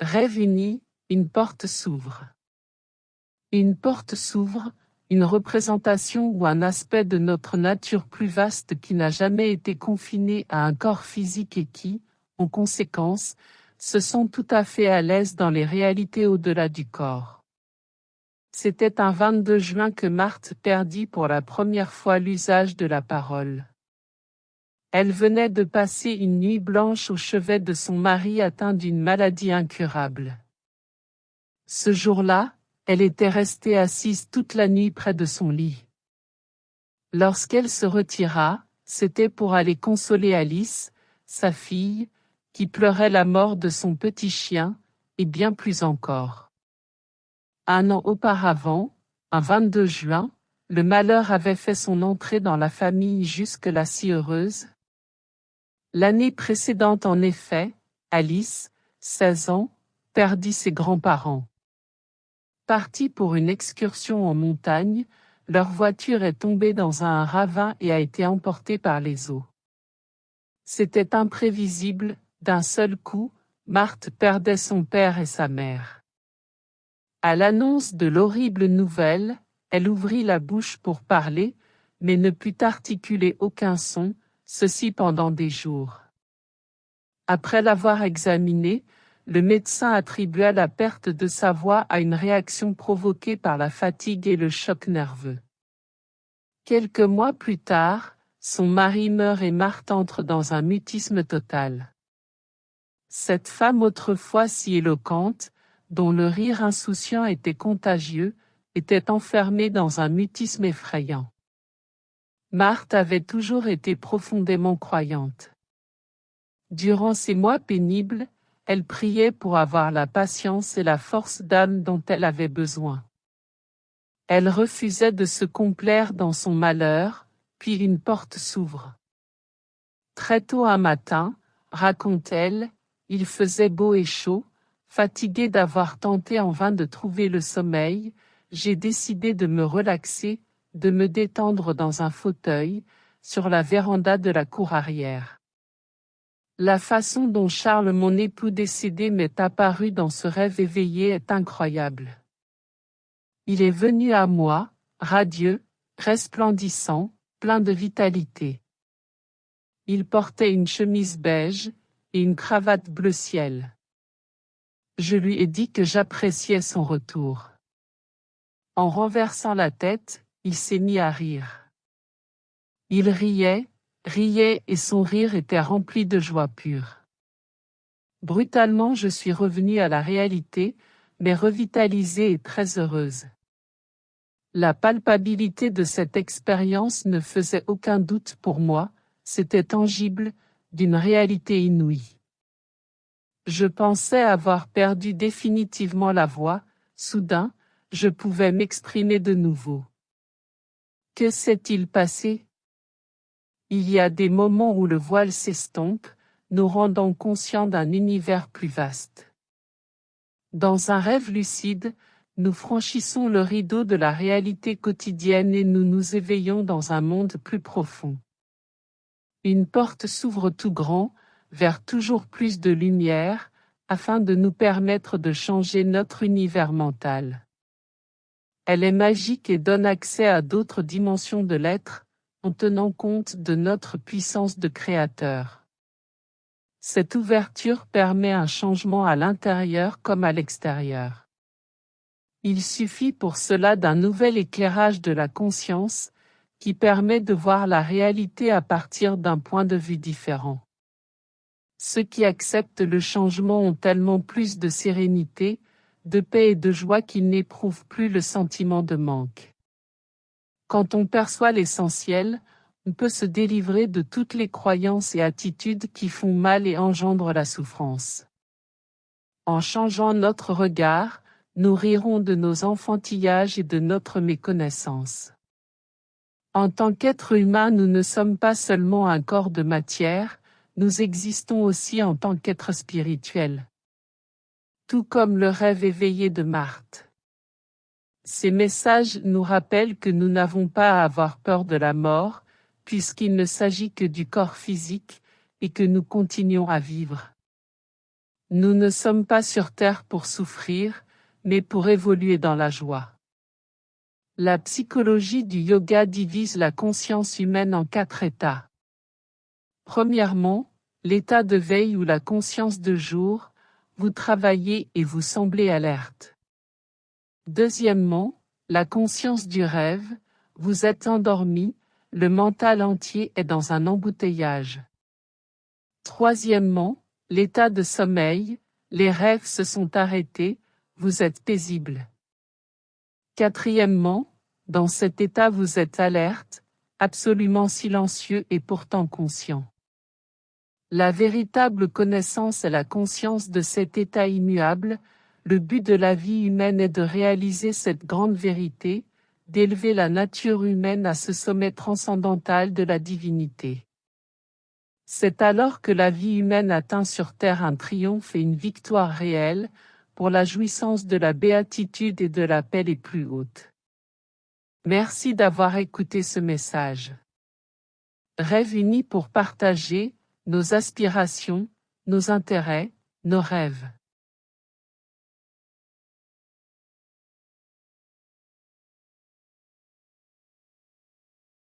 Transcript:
Rêve uni, une porte s'ouvre. Une porte s'ouvre, une représentation ou un aspect de notre nature plus vaste qui n'a jamais été confiné à un corps physique et qui, en conséquence, se sent tout à fait à l'aise dans les réalités au-delà du corps. C'était un 22 juin que Marthe perdit pour la première fois l'usage de la parole. Elle venait de passer une nuit blanche au chevet de son mari atteint d'une maladie incurable. Ce jour-là, elle était restée assise toute la nuit près de son lit. Lorsqu'elle se retira, c'était pour aller consoler Alice, sa fille, qui pleurait la mort de son petit chien, et bien plus encore. Un an auparavant, un 22 juin, le malheur avait fait son entrée dans la famille jusque-là si heureuse. L'année précédente en effet, Alice, 16 ans, perdit ses grands-parents. Partis pour une excursion en montagne, leur voiture est tombée dans un ravin et a été emportée par les eaux. C'était imprévisible, d'un seul coup, Marthe perdait son père et sa mère. À l'annonce de l'horrible nouvelle, elle ouvrit la bouche pour parler, mais ne put articuler aucun son, ceci pendant des jours. Après l'avoir examinée, le médecin attribua la perte de sa voix à une réaction provoquée par la fatigue et le choc nerveux. Quelques mois plus tard, son mari meurt et Marthe entre dans un mutisme total. Cette femme autrefois si éloquente, dont le rire insouciant était contagieux, était enfermée dans un mutisme effrayant. Marthe avait toujours été profondément croyante. Durant ces mois pénibles, elle priait pour avoir la patience et la force d'âme dont elle avait besoin. Elle refusait de se complaire dans son malheur, puis une porte s'ouvre. Très tôt un matin, raconte-t-elle, il faisait beau et chaud, fatiguée d'avoir tenté en vain de trouver le sommeil, j'ai décidé de me relaxer, de me détendre dans un fauteuil, sur la véranda de la cour arrière. La façon dont Charles, mon époux décédé, m'est apparu dans ce rêve éveillé est incroyable. Il est venu à moi, radieux, resplendissant, plein de vitalité. Il portait une chemise beige et une cravate bleu ciel. Je lui ai dit que j'appréciais son retour. En renversant la tête, il s'est mis à rire. Il riait et son rire était rempli de joie pure. Brutalement je suis revenue à la réalité, mais revitalisée et très heureuse. La palpabilité de cette expérience ne faisait aucun doute pour moi, c'était tangible, d'une réalité inouïe. Je pensais avoir perdu définitivement la voix, soudain, je pouvais m'exprimer de nouveau. Que s'est-il passé? Il y a des moments où le voile s'estompe, nous rendant conscients d'un univers plus vaste. Dans un rêve lucide, nous franchissons le rideau de la réalité quotidienne et nous nous éveillons dans un monde plus profond. Une porte s'ouvre tout grand, vers toujours plus de lumière, afin de nous permettre de changer notre univers mental. Elle est magique et donne accès à d'autres dimensions de l'être, en tenant compte de notre puissance de créateur. Cette ouverture permet un changement à l'intérieur comme à l'extérieur. Il suffit pour cela d'un nouvel éclairage de la conscience, qui permet de voir la réalité à partir d'un point de vue différent. Ceux qui acceptent le changement ont tellement plus de sérénité, de paix et de joie qu'ils n'éprouvent plus le sentiment de manque. Quand on perçoit l'essentiel, on peut se délivrer de toutes les croyances et attitudes qui font mal et engendrent la souffrance. En changeant notre regard, nous rirons de nos enfantillages et de notre méconnaissance. En tant qu'être humain, nous ne sommes pas seulement un corps de matière, nous existons aussi en tant qu'être spirituel. Tout comme le rêve éveillé de Marthe. Ces messages nous rappellent que nous n'avons pas à avoir peur de la mort, puisqu'il ne s'agit que du corps physique, et que nous continuons à vivre. Nous ne sommes pas sur Terre pour souffrir, mais pour évoluer dans la joie. La psychologie du yoga divise la conscience humaine en 4 états. Premièrement, l'état de veille ou la conscience de jour, vous travaillez et vous semblez alerte. Deuxièmement, la conscience du rêve, vous êtes endormi, le mental entier est dans un embouteillage. Troisièmement, l'état de sommeil, les rêves se sont arrêtés, vous êtes paisible. Quatrièmement, dans cet état vous êtes alerte, absolument silencieux et pourtant conscient. La véritable connaissance est la conscience de cet état immuable. Le but de la vie humaine est de réaliser cette grande vérité, d'élever la nature humaine à ce sommet transcendantal de la divinité. C'est alors que la vie humaine atteint sur terre un triomphe et une victoire réelle, pour la jouissance de la béatitude et de la paix les plus hautes. Merci d'avoir écouté ce message. Rêve unis pour partager nos aspirations, nos intérêts, nos rêves.